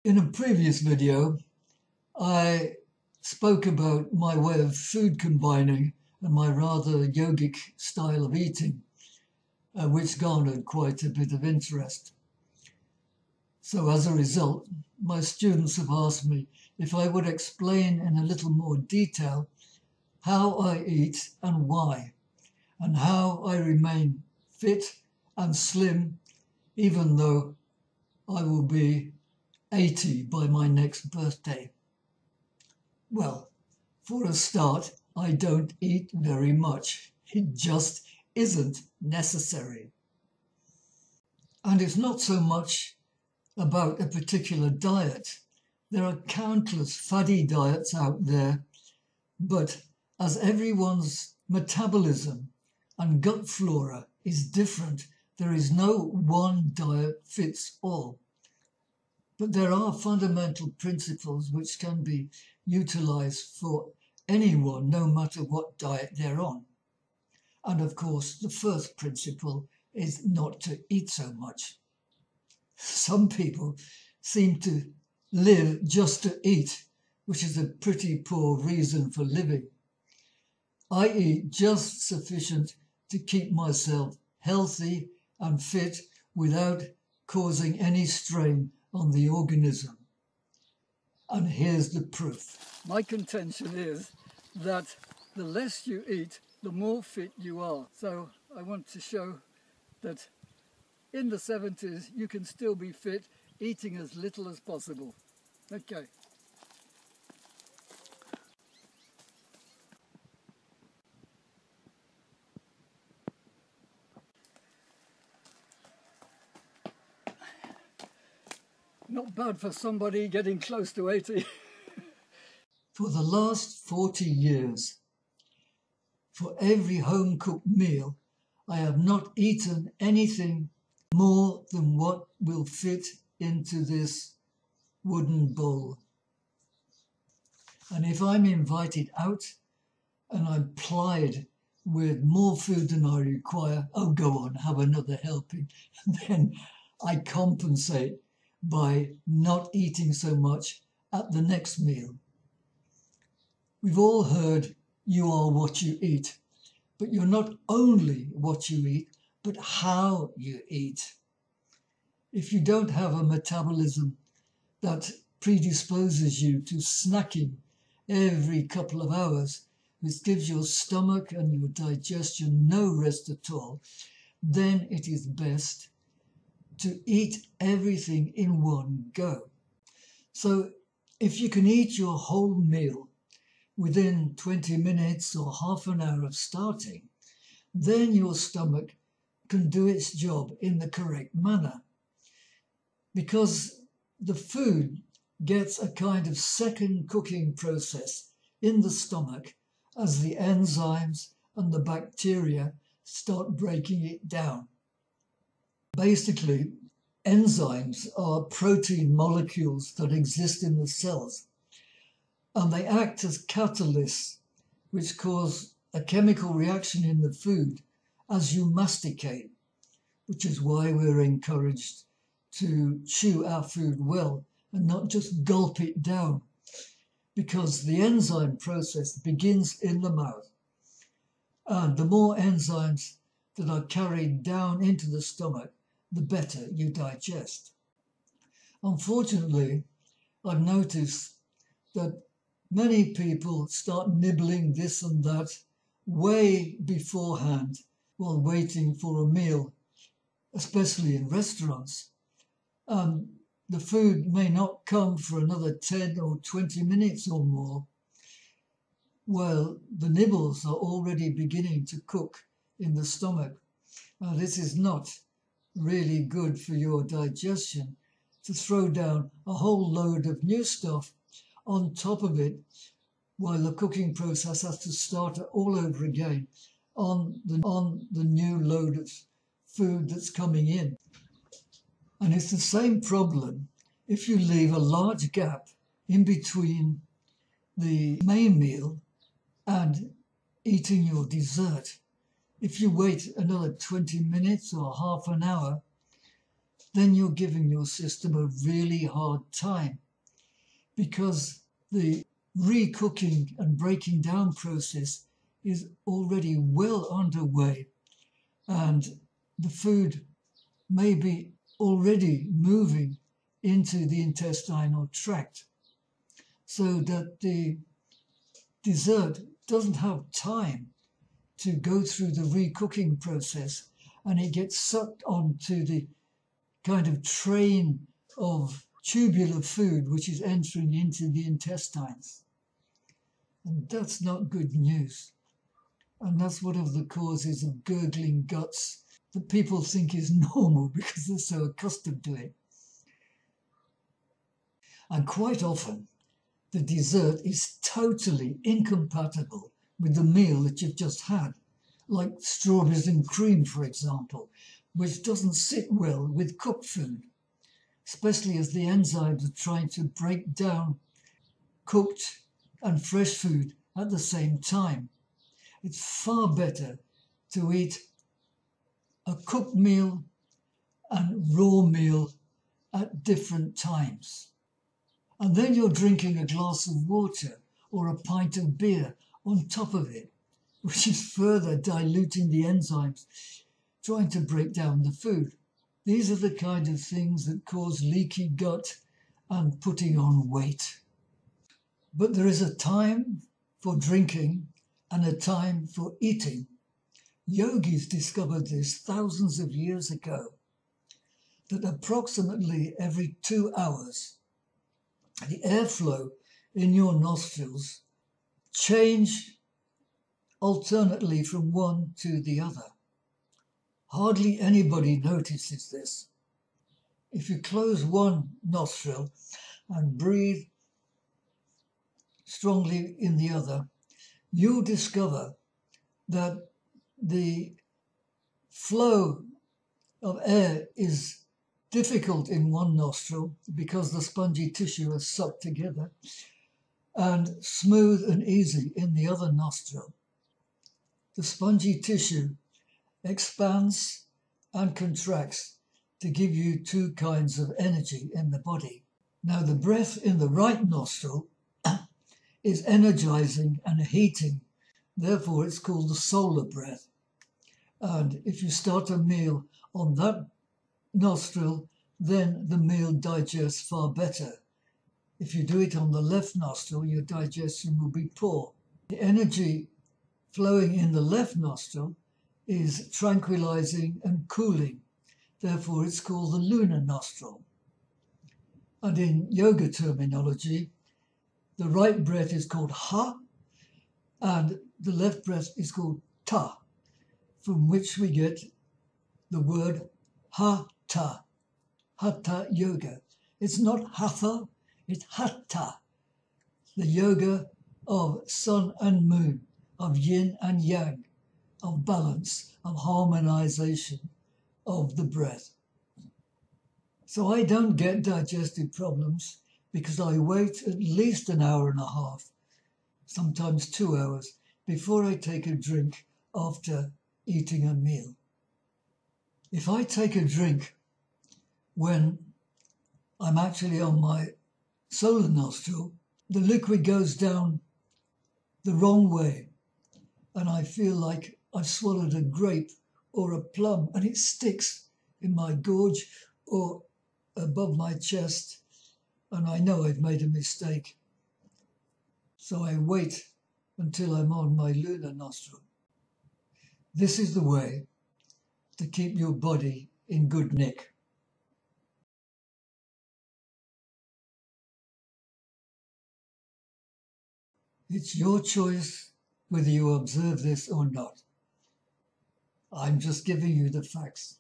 In a previous video, I spoke about my way of food combining and my rather yogic style of eating, which garnered quite a bit of interest. So as a result, my students have asked me if I would explain in a little more detail how I eat and why, and how I remain fit and slim even though I will be 80 by my next birthday. Well, for a start, I don't eat very much. It just isn't necessary. And it's not so much about a particular diet. There are countless faddy diets out there, but as everyone's metabolism and gut flora is different, there is no one diet fits all. But there are fundamental principles which can be utilized for anyone, no matter what diet they're on. And of course, the first principle is not to eat so much. Some people seem to live just to eat, which is a pretty poor reason for living. I eat just sufficient to keep myself healthy and fit without causing any strain on the organism. And here's the proof. My contention is that the less you eat, the more fit you are. So I want to show that in the 70s you can still be fit eating as little as possible. Okay. Not bad for somebody getting close to 80. For the last 40 years, for every home-cooked meal, I have not eaten anything more than what will fit into this wooden bowl. And if I'm invited out and I'm plied with more food than I require, oh, go on, have another helping, then I compensate by not eating so much at the next meal. We've all heard you are what you eat, but you're not only what you eat, but how you eat. If you don't have a metabolism that predisposes you to snacking every couple of hours, which gives your stomach and your digestion no rest at all, then it is best to eat everything in one go. So if you can eat your whole meal within 20 minutes or half an hour of starting, then your stomach can do its job in the correct manner, because the food gets a kind of second cooking process in the stomach as the enzymes and the bacteria start breaking it down. Basically, enzymes are protein molecules that exist in the cells, and they act as catalysts which cause a chemical reaction in the food as you masticate, which is why we're encouraged to chew our food well and not just gulp it down, because the enzyme process begins in the mouth, and the more enzymes that are carried down into the stomach, the better you digest. Unfortunately, I've noticed that many people start nibbling this and that way beforehand while waiting for a meal, especially in restaurants. The food may not come for another 10 or 20 minutes or more, while the nibbles are already beginning to cook in the stomach. Now, this is not really good for your digestion, to throw down a whole load of new stuff on top of it while the cooking process has to start all over again on the new load of food that's coming in. And it's the same problem if you leave a large gap in between the main meal and eating your dessert. If you wait another 20 minutes or half an hour, then you're giving your system a really hard time, because the re-cooking and breaking down process is already well underway, and the food may be already moving into the intestinal tract, so that the dessert doesn't have time to go through the re-cooking process, and it gets sucked onto the kind of train of tubular food which is entering into the intestines. And that's not good news. And that's one of the causes of gurgling guts that people think is normal because they're so accustomed to it. And quite often, the dessert is totally incompatible with the meal that you've just had, like strawberries and cream, for example, which doesn't sit well with cooked food, especially as the enzymes are trying to break down cooked and fresh food at the same time. It's far better to eat a cooked meal and raw meal at different times. And then you're drinking a glass of water or a pint of beer on top of it, which is further diluting the enzymes trying to break down the food. These are the kind of things that cause leaky gut and putting on weight. But there is a time for drinking and a time for eating. Yogis discovered this thousands of years ago, that approximately every 2 hours, the airflow in your nostrils change alternately from one to the other. Hardly anybody notices this. If you close one nostril and breathe strongly in the other, you'll discover that the flow of air is difficult in one nostril because the spongy tissue is sucked together, and smooth and easy in the other nostril. The spongy tissue expands and contracts to give you two kinds of energy in the body. Now, the breath in the right nostril is energizing and heating. Therefore, it's called the solar breath. And if you start a meal on that nostril, then the meal digests far better. If you do it on the left nostril, your digestion will be poor. The energy flowing in the left nostril is tranquilizing and cooling. Therefore, it's called the lunar nostril. And in yoga terminology, the right breath is called ha, and the left breath is called ta, from which we get the word hatha, HathaYoga. It's not hatha, it's hatha, the yoga of sun and moon, of yin and yang, of balance, of harmonization of the breath. So I don't get digestive problems because I wait at least an hour and a half, sometimes 2 hours, before I take a drink after eating a meal. If I take a drink when I'm actually on my solar nostril, the liquid goes down the wrong way, and I feel like I've swallowed a grape or a plum, and it sticks in my gorge or above my chest, and I know I've made a mistake. So I wait until I'm on my lunar nostril. This is the way to keep your body in good nick. It's your choice whether you observe this or not. I'm just giving you the facts.